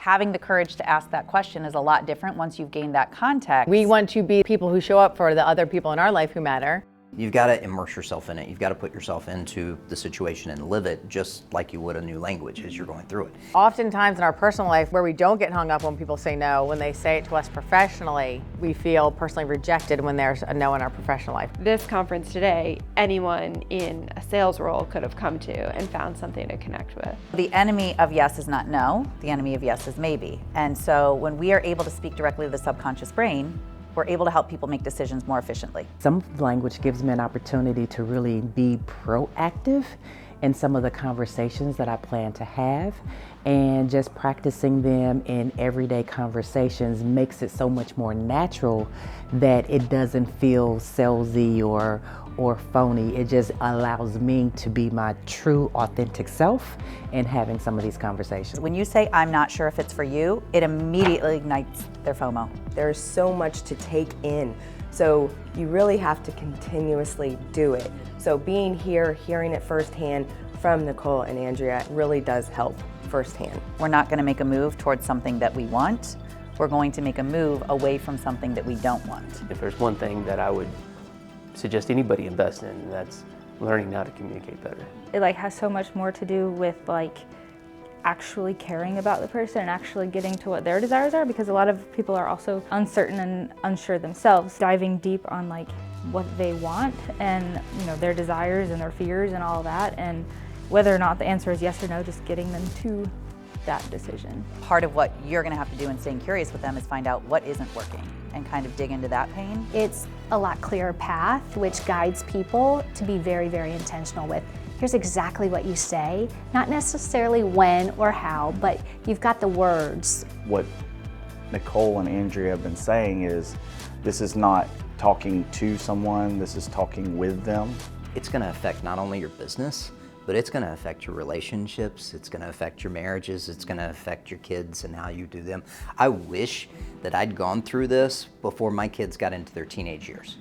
Having the courage to ask that question is a lot different once you've gained that context. We want to be people who show up for the other people in our life who matter. You've got to immerse yourself in it. You've got to put yourself into the situation and live it just like you would a new language as you're going through it. Oftentimes in our personal life where we don't get hung up when people say no, when they say it to us professionally, we feel personally rejected when there's a no in our professional life. This conference today, anyone in a sales role could have come to and found something to connect with. The enemy of yes is not no, the enemy of yes is maybe. And so when we are able to speak directly to the subconscious brain, we're able to help people make decisions more efficiently. Some language gives me an opportunity to really be proactive in some of the conversations that I plan to have, and just practicing them in everyday conversations makes it so much more natural that it doesn't feel salesy or phony. It just allows me to be my true, authentic self in having some of these conversations. When you say, I'm not sure if it's for you, it immediately ignites their FOMO. There's so much to take in, so you really have to continuously do it. So being here, hearing it firsthand from Nicole and Andrea really does help firsthand. We're not going to make a move towards something that we want. We're going to make a move away from something that we don't want. If there's one thing that I would suggest anybody invest in, that's learning how to communicate better. It has so much more to do with actually caring about the person and actually getting to what their desires are, because a lot of people are also uncertain and unsure themselves. Diving deep on what they want and their desires and their fears and all of that, and whether or not the answer is yes or no, just getting them to that decision. Part of what you're going to have to do in staying curious with them is find out what isn't working and kind of dig into that pain. It's a lot clearer path, which guides people to be very, very intentional with, here's exactly what you say, not necessarily when or how, but you've got the words. What Nicole and Andrea have been saying is, this is not talking to someone, this is talking with them. It's going to affect not only your business, but it's going to affect your relationships, it's going to affect your marriages, it's going to affect your kids and how you do them. I wish that I'd gone through this before my kids got into their teenage years.